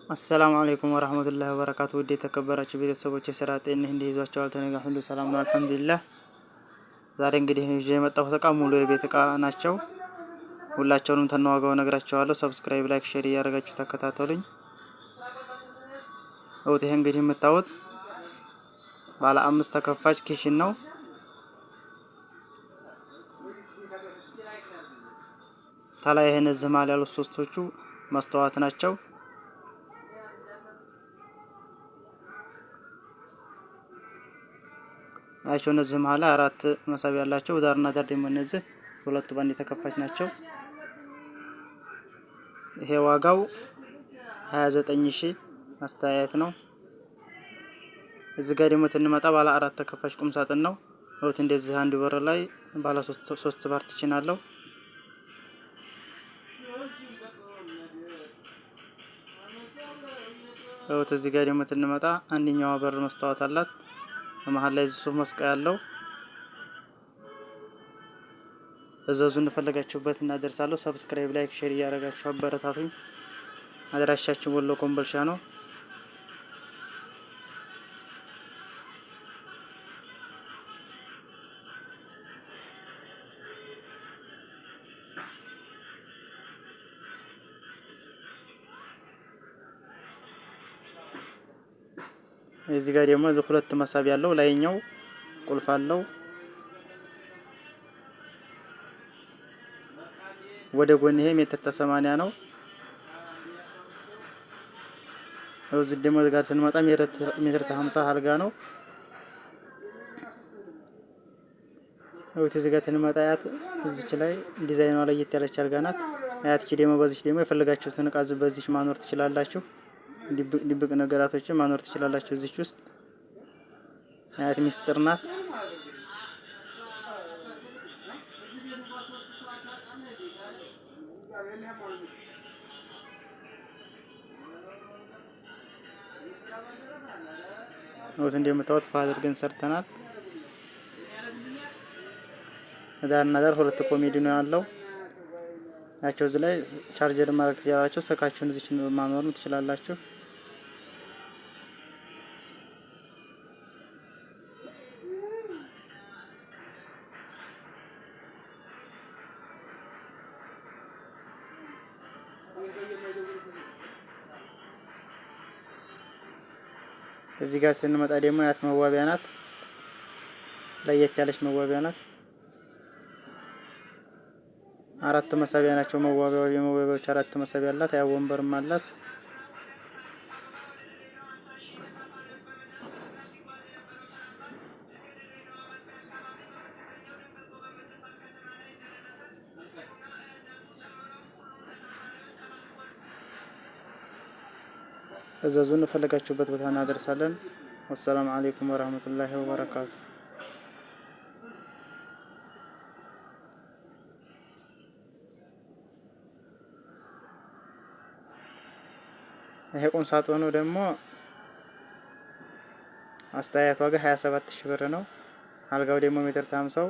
አሰላሙ አለይኩም ወራህመቱላሂ ወበረካቱ። ውድ የተከበራችሁ ቤተሰቦች የስራ ጤንነት እንዴት ይዟችኋል? ተነጋ ሁሉ ሰላም ነው አልሐምዱሊላህ። ዛሬ እንግዲህ ይዤ የመጣሁት እቃ ሙሉ የቤት እቃ ናቸው። ሁላቸውንም ተነዋጋው ነግራችኋለሁ። ሰብስክራይብ፣ ላይክ፣ ሼር እያደረጋችሁ ተከታተሉኝ። ይሄ እንግዲህ የምታዩት ባለ 5 ተከፋች ኪችን ነው። ታላይ ይሄን ዝማል ያሉት ሶስቶቹ መስተዋት ናቸው። ናቸው እነዚህ መሀል 4 መሳቢያ ያላቸው ዳርና ዳር ደግሞ እነዚህ ሁለቱ ባንድ ተከፋች ናቸው። ይሄ ዋጋው 29000 አስተያየት ነው። እዚህ ጋር ደግሞ ትንመጣ ባለ 4 ተከፋች ቁም ሳጥን ነው። ወጥ እንደዚህ አንድ በር ላይ ባለ 3 ፓርቲሽን አለው። ወጥ እዚህ ጋር ደግሞ ትንመጣ አንደኛው በር መስታወት አላት። በመሃል ላይ ሱፍ መስቀያ ያለው እዛዙ እንፈልጋችሁበት እናደርሳለሁ። ሰብስክራይብ፣ ላይክ፣ ሼር እያደረጋችሁ አበረታቱኝ። አድራሻችን ወሎ ኮምቦልቻ ነው። እዚህ ጋር ደግሞ ሁለት መሳቢያ ያለው ላይኛው ቁልፍ አለው። ወደ ጎን ይሄ ሜትር ከ80 ነው። እዚህ ደግሞ ጋር ስንመጣ ሜትር ከ50 አልጋ ነው። እዚህ ጋር ስንመጣ ያት እዚች ላይ ዲዛይኗ ላይ ያለች አልጋ ናት። አያት ደግሞ በዚች ደግሞ የፈለጋችሁትን እቃ በዚች ማኖር ትችላላችሁ። ድብቅ ነገራቶችን ማኖር ትችላላችሁ እዚች ውስጥ። አያት ሚስጥር ናት። ወጥ እንደምታዩት አድርገን ሰርተናል። ዳርና ዳር ሁለት ኮሜዲ ነው ያለው። ያቸው እዚህ ላይ ቻርጀር ማድረግ ትችላላችሁ። ስልካችሁን እዚች ማኖር ትችላላችሁ። እዚህ ጋር ስንመጣ ደግሞ ያት መዋቢያ ናት። ለየት ያለች መዋቢያ ናት። 4 መሳቢያ ናቸው መዋቢያው። የመዋቢያዎች 4 መሳቢያ አላት። ያ ወንበርም አላት። እዛዙን ፈለጋችሁበት ቦታ እናደርሳለን። ወሰላሙ አለይኩም ወራህመቱላሂ ወበረካቱ። ይሄ ቁም ሳጥኑ ደግሞ አስተያየት ዋጋ 27000 ብር ነው። አልጋው ደግሞ ሜትር ከ50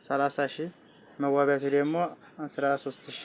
30000፣ መዋቢያቱ ደግሞ 13000።